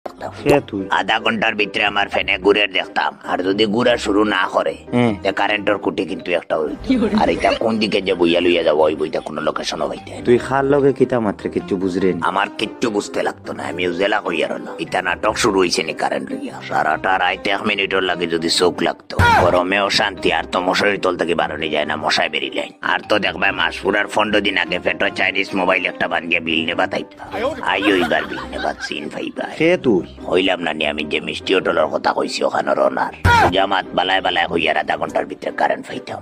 দেখতাম সে তুই আধা ঘন্টার ভিতরে আমার ফ্যানে ঘুরের দেখতাম আর যদি ঘুরা শুরু না করে তে কারেন্টের কুটি কিন্তু একটা হইতো আর এটা কোন দিকে যে বইয়া লইয়া যাবো ওই বইটা কোনো লোকেশনও হইতে তুই খার লগে কিতা মাত্র কিচ্ছু বুঝরে নি আমার কিচ্ছু বুঝতে লাগতো না আমি উজেলা কইয়া রইলাম এটা নাটক শুরু হইছে নি কারেন্ট লইয়া সারাটা রাইতে 1 মিনিটের লাগে যদি চোখ লাগতো গরমেও শান্তি আর তো মশারির তল থেকে বারোনি যায় না মশায় বেরিলেন আর তো দেখবা মাস পুরার 15 দিন আগে ফেটো চাইনিজ মোবাইল একটা বানিয়ে বিল নেবা তাইবা আইও এবার বিল নেবা সিন ফাইবা সে তুই হইলাম না নি আমি যে মিষ্টি হোটেলের কথা কইছি ওখানে রনার জামাত বালায় বালায় হইয়ার আধা ঘন্টার ভিতরে কারেন্ট ফাইতাম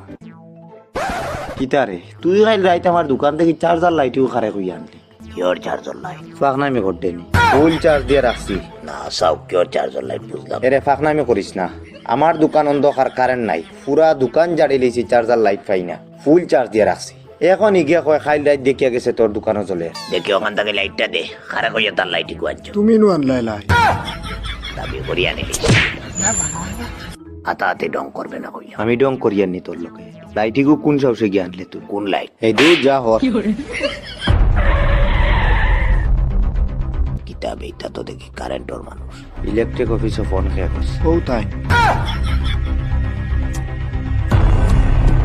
কিতা রে তুই খাই রাইতে আমার দোকান থেকে চার্জার লাইটিও খারে কই আনলি কিওর চার্জার লাইট ফাঁকনামি করতে নি ফুল চার্জ দিয়ে রাখছি না সাউ কিওর চার্জার লাইট বুঝলাম এরে ফাঁকনামি করিস না আমার দোকান অন্ধকার কারেন্ট নাই পুরা দোকান জাড়ি লইছি চার্জার লাইট পাই না ফুল চার্জ দিয়ে রাখছি এখন ইগিয়া কয় খাইল লাইট দেখিয়া গেছে তোর দোকানও চলে দেখি ওখান থেকে লাইটটা দে খারা কইয়া তার লাইট গুয়াচ্ছ তুমি নু আনলাই লাই দাবি করিয়া নিলি হাতাহাতি ডং করবে না কইয়া আমি ডং করিয়ার নি তোর লোকে লাইটিগু কোন সাহসে গিয়ে আনলে তুই কোন লাইট এই দূর যা হর কিতাব এইটা তো দেখি কারেন্টর মানুষ ইলেকট্রিক অফিসে ফোন খেয়ে করছে ও তাই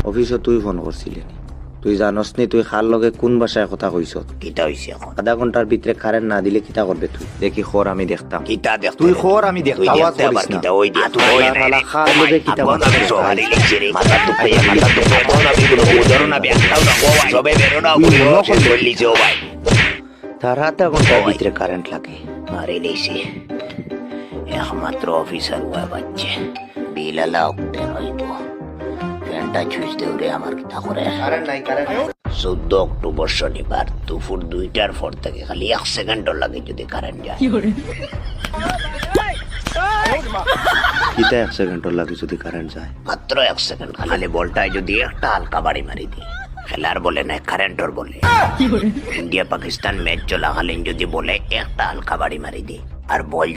অফিসে তুই ফোন করছিলি নি তুই জানস নি তুই খার লগে কোন ভাষায় কথা কইছ কিতা হইছে এখন আধা ঘন্টার ভিতরে কারেন্ট না দিলে কিতা করবে তুই দেখি খর আমি দেখতাম কিতা দেখ তুই খর আমি তুই দেখতাম আওয়াজ দেখতে আবার করিস না কিতা ওই দিয়া তুই ওই আল্লাহ তাআলা খার লগে কিতা আবার বানাবে আমি সহারি লিখছি রে মাথা দুপাইয়া কোন আমি কোনো উদাহরণ না ব্যাখ্যাও না গোয়াই সবে বেরোনা পুরো শেষ করলিছে ও ভাই তার আধা ঘন্টার ভিতরে কারেন্ট লাগে মারি লিছি একমাত্র অফিসার ওয়া বাচ্চে বিলালা উঠতে হইব ফ্যানটা ছুঁচ দেউরে আমার কিতা করে কারেন্ট নাই কারেন্ট 14 অক্টোবর শনিবার দুপুর 2টার পর থেকে খালি 1 সেকেন্ডও লাগে যদি কারেন্ট যায় কিতা 1 সেকেন্ড লাগে যদি কারেন্ট যায় মাত্র 1 সেকেন্ড খালি বলটায় যদি একটা হালকা বাড়ি মারি দিই খেলার বলে না কারেন্টর বলে ইন্ডিয়া পাকিস্তান ম্যাচ চলাকালীন যদি বলে একটা হালকা বাড়ি মারি দিই আর বল